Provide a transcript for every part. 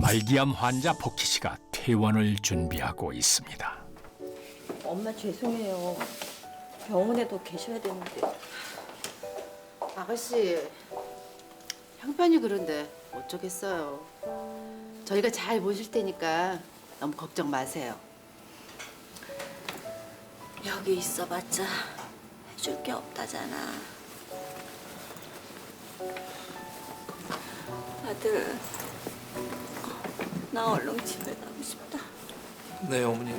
말기암 환자 복희 씨가 퇴원을 준비하고 있습니다. 엄마 죄송해요. 병원에도 계셔야 되는데. 아가씨, 형편이 그런데 어쩌겠어요. 저희가 잘 모실 테니까 너무 걱정 마세요. 여기 있어봤자 해줄 게 없다잖아. 아들, 나 얼른 집에 가고 싶다. 네, 어머니.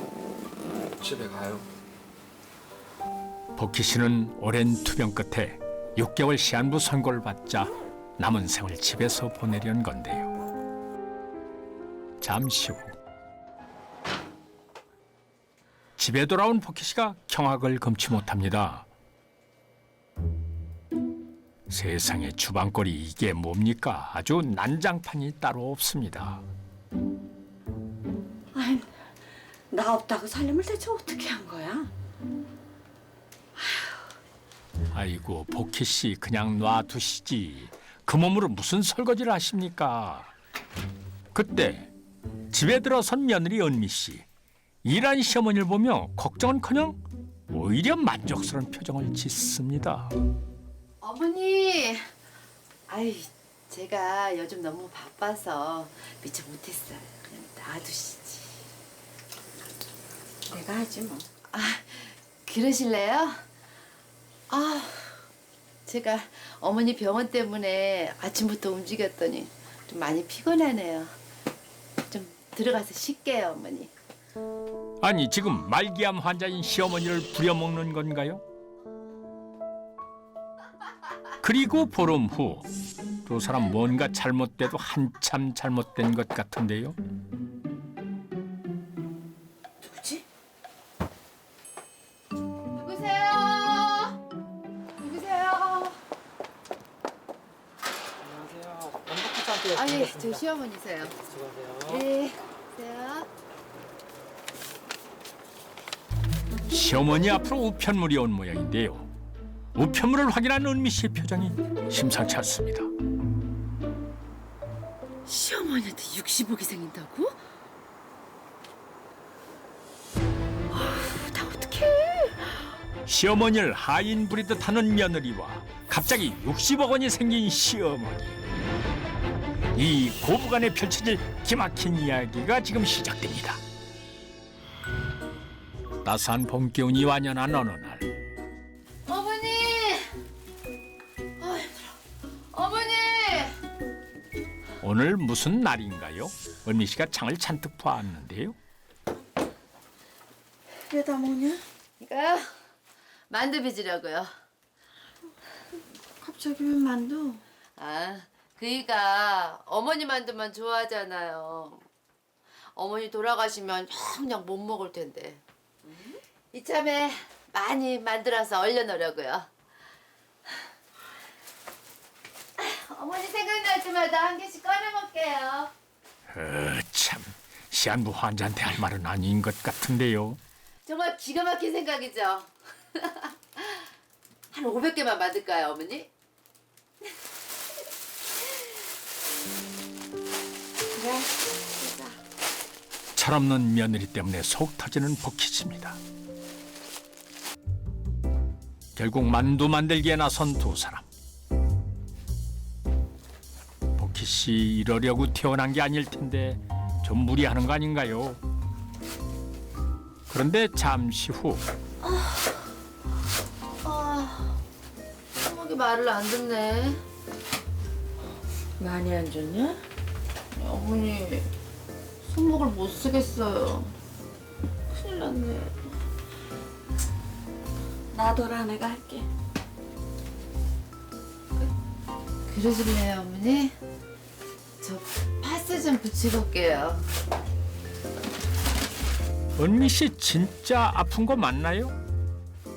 집에 가요. 복희 씨는 오랜 투병 끝에 6개월 시한부 선고를 받자 남은 생을 집에서 보내려는 건데요. 잠시 후 집에 돌아온 복희 씨가 경악을 금치 못합니다. 세상에 주방꼴이 이게 뭡니까? 아주 난장판이 따로 없습니다. 아이, 나 없다고 살림을 대체 어떻게 한 거야? 아이고 복희 씨 그냥 놔두시지. 그 몸으로 무슨 설거지를 하십니까? 그때 집에 들어선 며느리 은미 씨. 일한 시어머니를 보며 걱정은커녕 오히려 만족스러운 표정을 짓습니다. 어머니, 아이, 제가 요즘 너무 바빠서 미처 못했어요. 그냥 놔두시지. 내가 하지 뭐. 아, 그러실래요? 아, 제가 어머니 병원 때문에 아침부터 움직였더니 좀 많이 피곤하네요. 좀 들어가서 쉴게요, 어머니. 아니 지금 말기암 환자인 시어머니를 부려먹는 건가요? 그리고 보름 후 두 사람 뭔가 잘못돼도 한참 잘못된 것 같은데요. 누구지? 누구세요? 누구세요? 안녕하세요. 원박사한테 아, 예, 저 시어머니세요. 수고하세요. 예, 안녕하세요. 시어머니 앞으로 우편물이 온 모양인데요. 우편물을 확인한 은미 씨의 표정이 심상치 않습니다. 시어머니한테 60억이 생긴다고? 나 어떡해? 시어머니를 하인 부리듯 하는 며느리와 갑자기 60억 원이 생긴 시어머니. 이 고부간에 펼쳐질 기막힌 이야기가 지금 시작됩니다. 따스한 봄 기운이 완연한 어느 날 어머니! 아, 힘들어. 어머니! 오늘 무슨 날인가요? 은미 씨가 창을 잔뜩 봐왔는데요. 왜 다 먹냐? 이거요? 만두 빚으려고요. 갑자기 왜 만두? 아, 그이가 어머니 만두만 좋아하잖아요. 어머니 돌아가시면 그냥 못 먹을 텐데. 이참에 많이 만들어서 얼려놓으려고요. 어머니 생각날 때마다 한 개씩 꺼내 먹게요. 참 시한부 환자한테 할 말은 아닌 것 같은데요. 정말 기가 막힌 생각이죠. 한 500개만 만들까요, 어머니? 그래. 철없는 며느리 때문에 속 터지는 복희 씨입니다. 결국 만두 만들기에 나선 두 사람. 복희 씨 이러려고 태어난 게 아닐 텐데 좀 무리하는 거 아닌가요? 그런데 잠시 후 성욱이 말을 안 듣네. 많이 안 좋냐? 어머니, 손목을 못 쓰겠어요. 큰일 났네. 나더라, 내가 할게. 그러실래요, 어머니? 저 파스 좀 붙이고 올게요. 은미 씨 진짜 아픈 거 맞나요?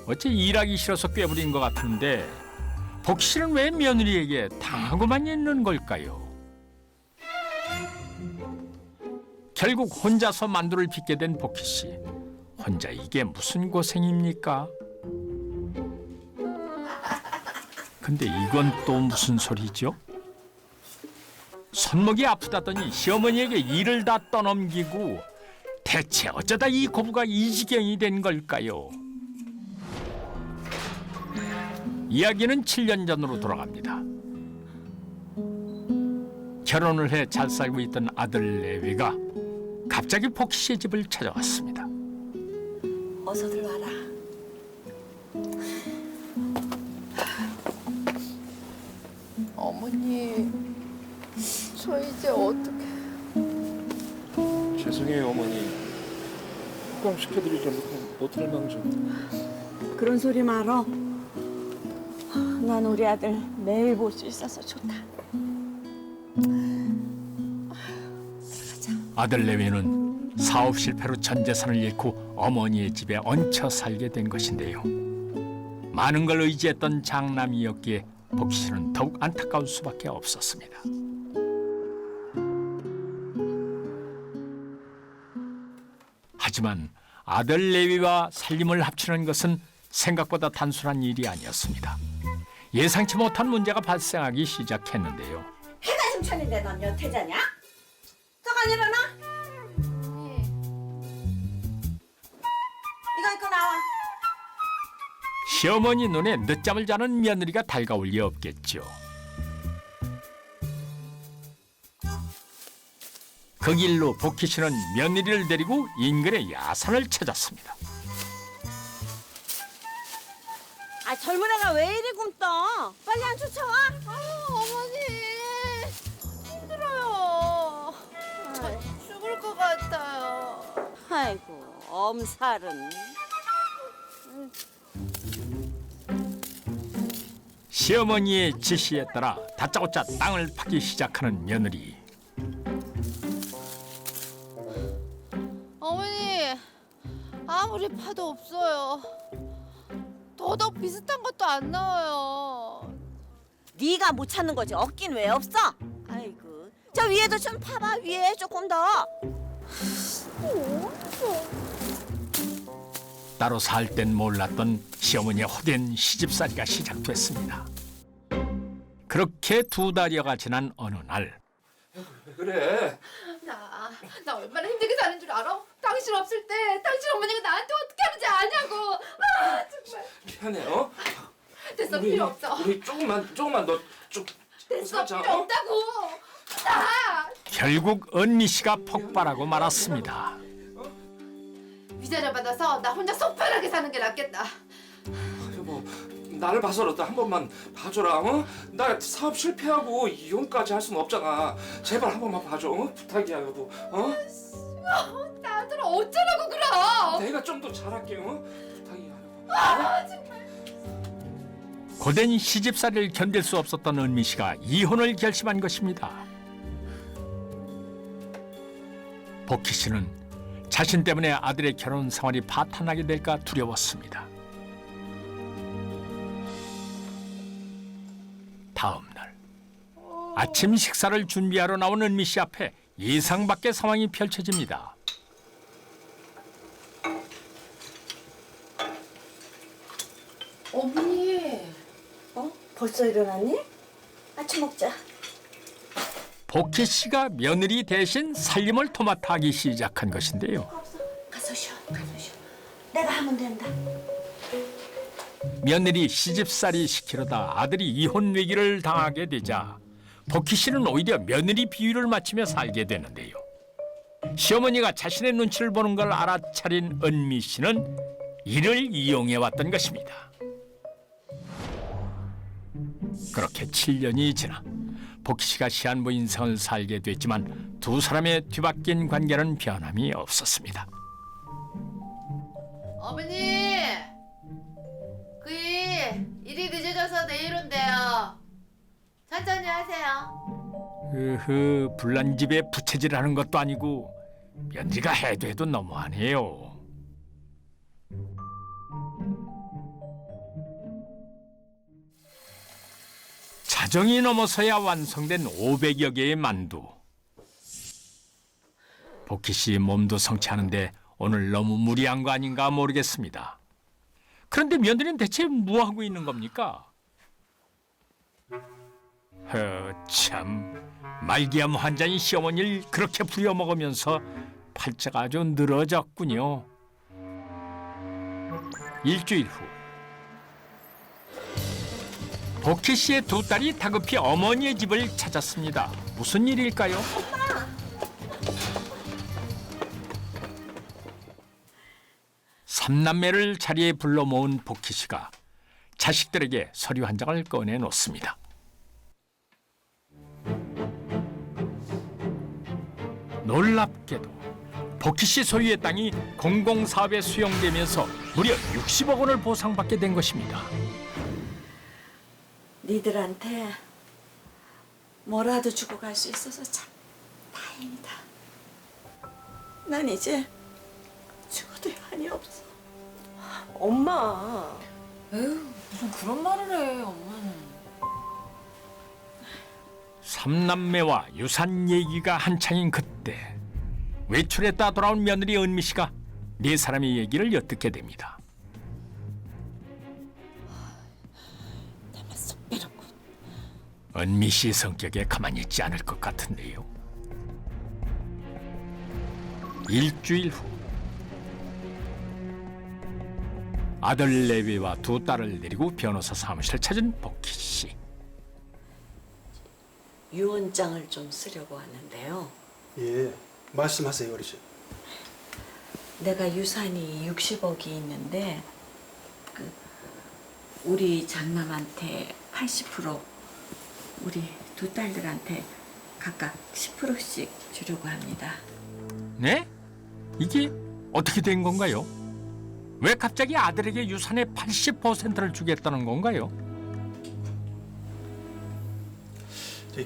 어째 일하기 싫어서 꾀부린 것 같은데 복희 씨는 왜 며느리에게 당하고만 있는 걸까요? 결국 혼자서 만두를 빚게 된 복희 씨. 혼자 이게 무슨 고생입니까? 근데 이건 또 무슨 소리죠? 손목이 아프다더니 시어머니에게 일을 다 떠넘기고 대체 어쩌다 이 고부가 이 지경이 된 걸까요? 이야기는 7년 전으로 돌아갑니다. 결혼을 해 잘 살고 있던 아들 레위가 갑자기 복희 씨의 집을 찾아왔습니다. 어서들 와라. 어머니, 저 이제 어떻게? 죄송해요 어머니. 호강시켜드리지 못할 망정. 그런 소리 말어. 난 우리 아들 매일 볼 수 있어서 좋다. 아들 레위는 사업 실패로 전 재산을 잃고 어머니의 집에 얹혀 살게 된 것인데요. 많은 걸 의지했던 장남이었기에 복희 씨는 더욱 안타까울 수밖에 없었습니다. 하지만 아들 레위와 살림을 합치는 것은 생각보다 단순한 일이 아니었습니다. 예상치 못한 문제가 발생하기 시작했는데요. 해가 중천인데 넌 여태자냐? 썩 안 일어나? 이거 입고 나와. 시어머니 눈에 늦잠을 자는 며느리가 달가울 리 없겠죠. 그 길로 복희 씨는 며느리를 데리고 인근의 야산을 찾았습니다. 아 젊은 애가 왜 이리 굶떠? 빨리 안 쫓아와. 어머니, 힘들어요. 저 죽을 것 같아요. 아이고 엄살은. 시어머니의 지시에 따라 다짜고짜 땅을 파기 시작하는 며느리. 어머니, 아무리 파도 없어요. 더더욱 비슷한 것도 안 나와요. 네가 못 찾는 거지. 없긴 왜 없어? 아이고 저 위에도 좀 파봐. 위에 조금 더. 따로 살 땐 몰랐던 시어머니의 호된 시집살이가 시작됐습니다. 그렇게 2달여가 지난 어느 날 왜 그래? 나 얼마나 힘들게 사는 줄 알아? 당신 없을 때 당신 어머니가 나한테 어떻게 하는지 아냐고. 아 정말. 미안해 어? 됐어, 필요 없어. 우리 조금만 좀 됐어, 살자, 필요 어? 없다고. 나 결국 은미 씨가 폭발하고 말았습니다. 위자료 받아서 나 혼자 속 편하게 사는 게 낫겠다. 여보 나를 봐서라도 한 번만 봐줘라 어? 나 사업 실패하고 이혼까지 할 수는 없잖아. 제발 한 번만 봐줘 어? 부탁이야 여보 어? 나들 어쩌라고 그러? 내가 좀 더 잘할게 어? 부탁이야 여보. 아 정말. 고된 시집살이를 견딜 수 없었던 은미 씨가 이혼을 결심한 것입니다. 복희 씨는 자신 때문에 아들의 결혼 생활이 파탄나게 될까 두려웠습니다. 다음 날 아침 식사를 준비하러 나온 은미 씨 앞에 예상 밖의 상황이 펼쳐집니다. 어머니. 어? 벌써 일어났니? 아침 먹자. 복희 씨가 며느리 대신 살림을 도맡아 하기 시작한 것인데요. 가서 쉬어. 내가 하면 된다. 며느리 시집살이 시키려다 아들이 이혼 위기를 당하게 되자 복희 씨는 오히려 며느리 비위를 맞추며 살게 되는데요. 시어머니가 자신의 눈치를 보는 걸 알아차린 은미 씨는 이를 이용해 왔던 것입니다. 그렇게 7년이 지나 복희 씨가 시한부 인생을 살게 됐지만 두 사람의 뒤바뀐 관계는 변함이 없었습니다. 어머니. 일이 늦어져서 내일 온대요. 천천히 하세요. 불난 집에 부채질하는 것도 아니고 며느리가 해도 너무하네요. 자정이 넘어서야 완성된 500여 개의 만두. 복희 씨 몸도 성취하는데 오늘 너무 무리한 거 아닌가 모르겠습니다. 그런데 며느리는 대체 뭐 하고 있는 겁니까? 참 말기암 환자인 시어머니를 그렇게 부려먹으면서 팔자가 아주 늘어졌군요. 일주일 후 복희 씨의 두 딸이 다급히 어머니의 집을 찾았습니다. 무슨 일일까요? 삼남매를 자리에 불러 모은 복희 씨가 자식들에게 서류 한 장을 꺼내 놓습니다. 놀랍게도 복희 씨 소유의 땅이 공공사업에 수용되면서 무려 60억 원을 보상받게 된 것입니다. 니들한테 뭐라도 주고 갈 수 있어서 참 다행이다. 난 이제 죽어도 한이 없어. 엄마. 에휴, 무슨 그런 말을 해, 엄마는. 삼남매와 유산 얘기가 한창인 그때 외출했다 돌아온 며느리 은미 씨가 네 사람의 얘기를 엿듣게 됩니다. 나만 쏙 빼놓고. 은미 씨 성격에 가만히 있지 않을 것 같은데요. 일주일 후 아들 레위와 두 딸을 데리고 변호사 사무실을 찾은 복희 씨. 유언장을 좀 쓰려고 하는데요. 예, 말씀하세요, 어르신. 내가 유산이 60억이 있는데 우리 장남한테 80%, 우리 두 딸들한테 각각 10%씩 주려고 합니다. 네? 이게 어떻게 된 건가요? 왜 갑자기 아들에게 유산의 80%를 주겠다는 건가요?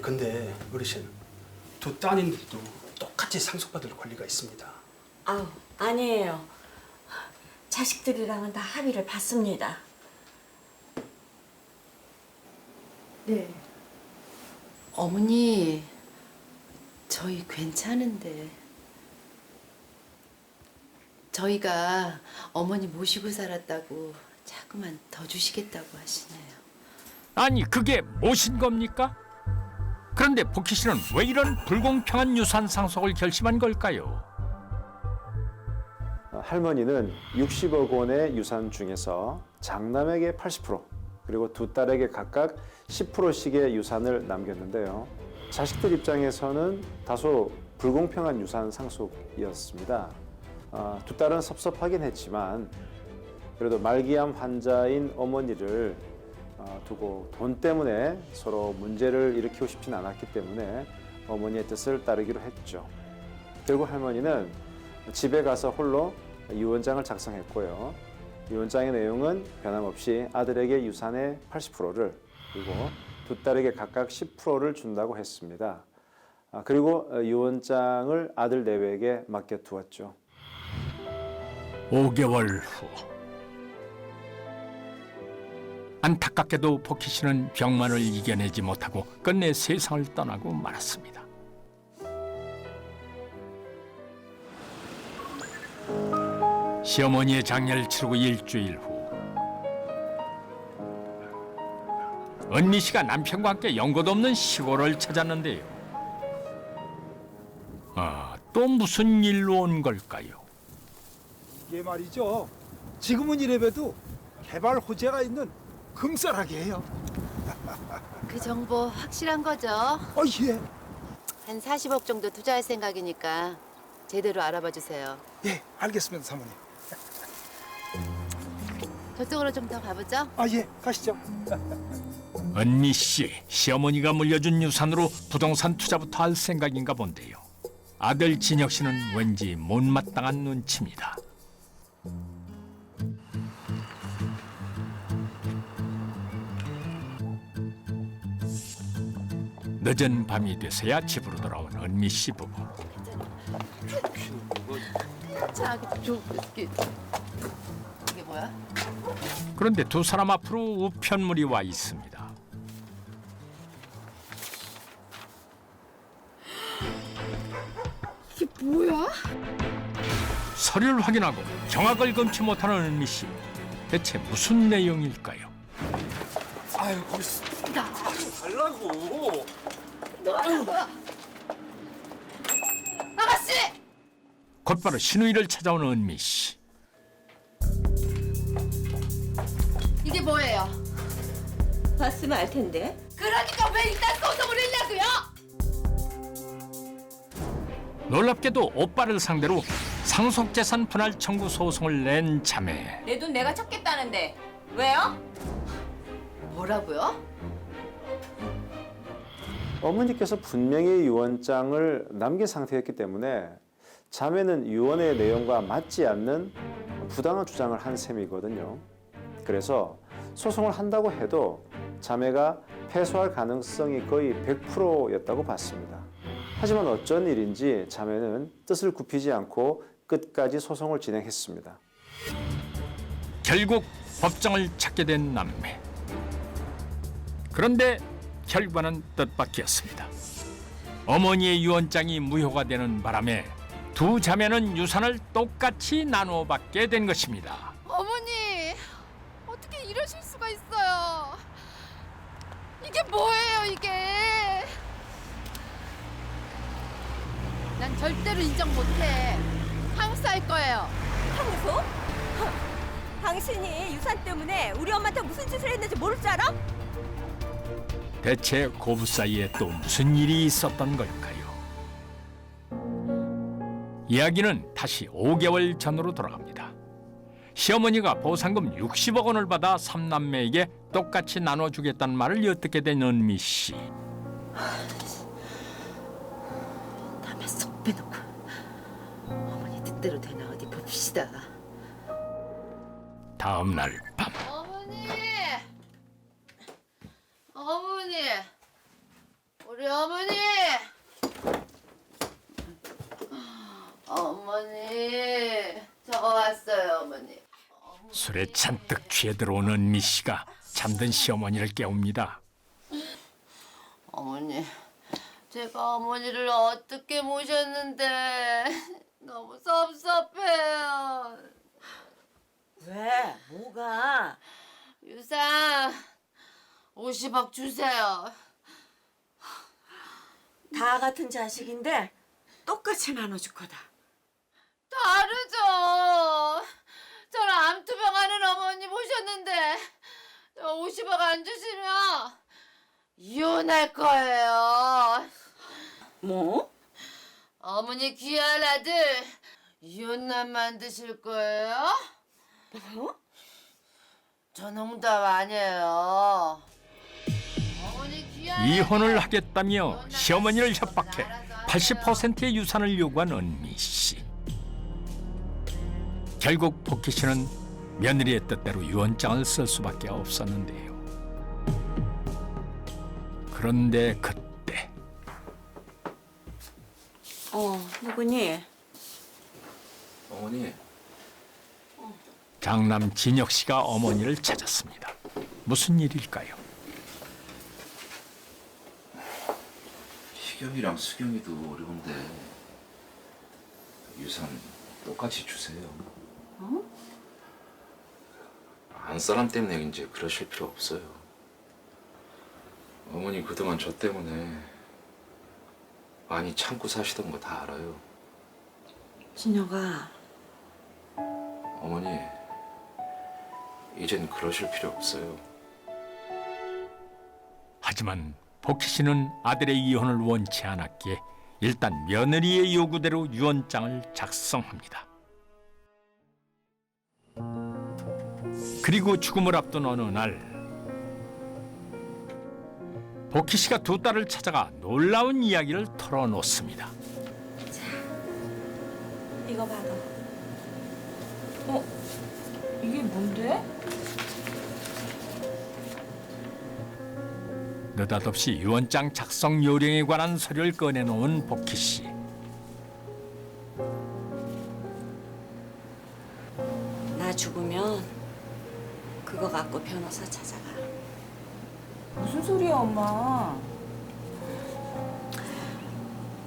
근데 어르신, 두 따님들도 똑같이 상속받을 권리가 있습니다. 아우, 아니에요. 자식들이랑은 다 합의를 봤습니다. 네. 어머니, 저희 괜찮은데. 저희가 어머니 모시고 살았다고 자꾸만 더 주시겠다고 하시네요. 아니 그게 무엇인 겁니까? 그런데 복희 씨는 왜 이런 불공평한 유산 상속을 결심한 걸까요? 할머니는 60억 원의 유산 중에서 장남에게 80% 그리고 두 딸에게 각각 10%씩의 유산을 남겼는데요. 자식들 입장에서는 다소 불공평한 유산 상속이었습니다. 두 딸은 섭섭하긴 했지만 그래도 말기암 환자인 어머니를 두고 돈 때문에 서로 문제를 일으키고 싶진 않았기 때문에 어머니의 뜻을 따르기로 했죠. 결국 할머니는 집에 가서 홀로 유언장을 작성했고요. 유언장의 내용은 변함없이 아들에게 유산의 80%를 그리고 두 딸에게 각각 10%를 준다고 했습니다. 그리고 유언장을 아들 내외에게 맡겨두었죠. 5개월 후 안타깝게도 복희 씨는 병만을 이겨내지 못하고 끝내 세상을 떠나고 말았습니다. 시어머니의 장례를 치르고 일주일 후 은미 씨가 남편과 함께 연고도 없는 시골을 찾았는데요. 또 무슨 일로 온 걸까요? 이게 말이죠. 지금은 이래봬도 개발 호재가 있는 금싸라기예요. 그 정보 확실한 거죠? 예. 한 40억 정도 투자할 생각이니까 제대로 알아봐 주세요. 예, 알겠습니다, 사모님. 저쪽으로 좀 더 가보죠. 예, 가시죠. 은미 씨, 시어머니가 물려준 유산으로 부동산 투자부터 할 생각인가 본데요. 아들 진혁 씨는 왠지 못마땅한 눈치입니다. 늦은 밤이 돼서야 집으로 돌아온 은미 씨 부부. 이게 뭐야? 그런데 두 사람 앞으로 우편물이 와 있습니다. 이게 뭐야? 서류를 확인하고 경악을 금치 못하는 은미 씨. 대체 무슨 내용일까요? 아유, 거기 달라고. 너 뭐야? 곧바로 신우이를 찾아온 은미 씨. 이게 뭐예요? 봤으면 알 텐데. 그러니까 왜 일단 소송을 했냐고요? 놀랍게도 오빠를 상대로 상속재산 분할 청구 소송을 낸 자매. 내 돈 내가 찾겠다는데 왜요? 뭐라고요? 어머니께서 분명히 유언장을 남긴 상태였기 때문에 자매는 유언의 내용과 맞지 않는 부당한 주장을 한 셈이거든요. 그래서 소송을 한다고 해도 자매가 패소할 가능성이 거의 100%였다고 봤습니다. 하지만 어쩐 일인지 자매는 뜻을 굽히지 않고 끝까지 소송을 진행했습니다. 결국 법정을 찾게 된 남매. 그런데 결과는 뜻밖이었습니다. 어머니의 유언장이 무효가 되는 바람에 두 자매는 유산을 똑같이 나누어 받게 된 것입니다. 어머니, 어떻게 이러실 수가 있어요? 이게 뭐예요, 이게? 난 절대로 인정 못해. 항소할 거예요. 항소? 당신이 유산 때문에 우리 엄마한테 무슨 짓을 했는지 모를 줄 알아? 대체 고부 사이에 또 무슨 일이 있었던 걸까요? 이야기는 다시 5개월 전으로 돌아갑니다. 시어머니가 보상금 60억 원을 받아 삼남매에게 똑같이 나눠주겠다는 말을 엿듣게 된 은미 씨. 남의 속 빼놓고 어머니 뜻대로 되나 어디 봅시다. 다음 날 밤. 어머니! 어머니! 우리 어머니! 어머니! 저 왔어요, 어머니. 술에 잔뜩 취해 들어온 은미 씨가 잠든 시어머니를 깨웁니다. 어머니, 제가 어머니를 어떻게 모셨는데 너무 섭섭해요. 왜? 뭐가? 유산 50억 주세요. 다 같은 자식인데 똑같이 나눠줄 거다. 다르죠. 저는 암투병하는 어머니 모셨는데 50억 안 주시면 이혼할 거예요. 뭐? 어머니 귀한 아들 이혼남 만드실 거예요? 뭐? 저 농담 아니에요. 어머니 귀한 이혼을 아들, 하겠다며 이혼남 시어머니를 만드실 건 협박해 알아서 하세요. 80%의 유산을 요구한 은미 씨. 결국 복희 씨는 며느리의 뜻대로 유언장을 쓸 수밖에 없었는데요. 그런데 그때 누구니? 어머니, 장남 진혁 씨가 어머니를 찾았습니다. 무슨 일일까요? 희경이랑 수경이도 어려운데 유산 똑같이 주세요. 안 사람 때문에 이제 그러실 필요 없어요. 어머니 그동안 저 때문에 많이 참고 사시던 거 다 알아요. 진혁아, 어머니 이젠 그러실 필요 없어요. 하지만 복희 씨는 아들의 이혼을 원치 않았기에 일단 며느리의 요구대로 유언장을 작성합니다. 그리고 죽음을 앞둔 어느 날 복희 씨가 두 딸을 찾아가 놀라운 이야기를 털어놓습니다. 이거 받아. 이게 뭔데? 느닷없이 유언장 작성 요령에 관한 서류를 꺼내놓은 복희 씨. 나 죽으면 그거 갖고 변호사 찾아가. 무슨 소리야, 엄마?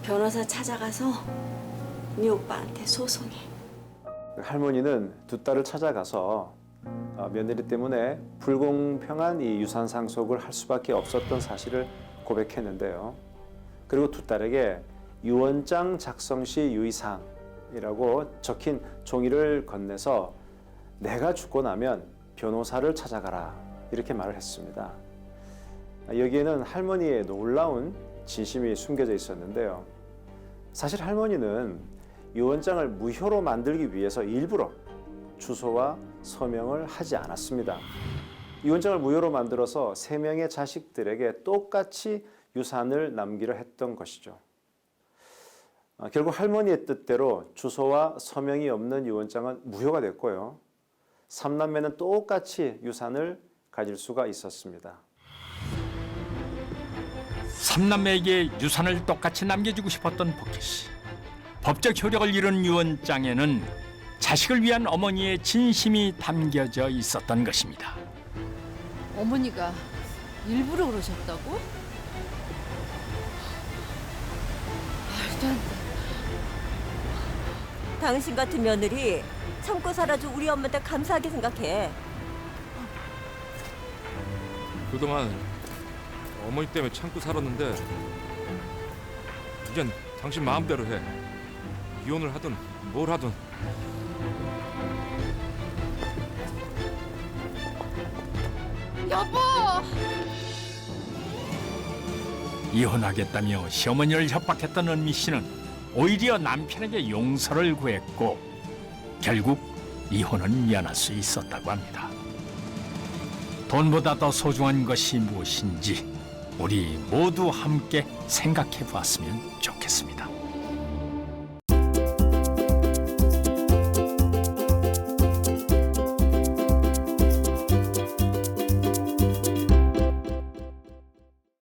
변호사 찾아가서 네 오빠한테 소송해. 할머니는 두 딸을 찾아가서 며느리 때문에 불공평한 이 유산 상속을 할 수밖에 없었던 사실을 고백했는데요. 그리고 두 딸에게 유언장 작성 시 유의사항, 이라고 적힌 종이를 건네서 내가 죽고 나면 변호사를 찾아가라 이렇게 말을 했습니다. 여기에는 할머니의 놀라운 진심이 숨겨져 있었는데요. 사실 할머니는 유언장을 무효로 만들기 위해서 일부러 주소와 서명을 하지 않았습니다. 유언장을 무효로 만들어서 3명의 자식들에게 똑같이 유산을 남기려 했던 것이죠. 결국 할머니의 뜻대로 주소와 서명이 없는 유언장은 무효가 됐고요. 3남매는 똑같이 유산을 가질 수가 있었습니다. 3남매에게 유산을 똑같이 남겨주고 싶었던 복희 씨. 법적 효력을 잃은 유언장에는 자식을 위한 어머니의 진심이 담겨져 있었던 것입니다. 어머니가 일부러 그러셨다고? 말도 안 돼. 당신 같은 며느리 참고 살아준 우리 엄마한테 감사하게 생각해. 그동안 어머니 때문에 참고 살았는데 이젠 당신 마음대로 해. 이혼을 하든 뭘 하든. 여보! 이혼하겠다며 시어머니를 협박했던 은미 씨는 오히려 남편에게 용서를 구했고 결국 이혼은 면할 수 있었다고 합니다. 돈보다 더 소중한 것이 무엇인지 우리 모두 함께 생각해 보았으면 좋겠습니다.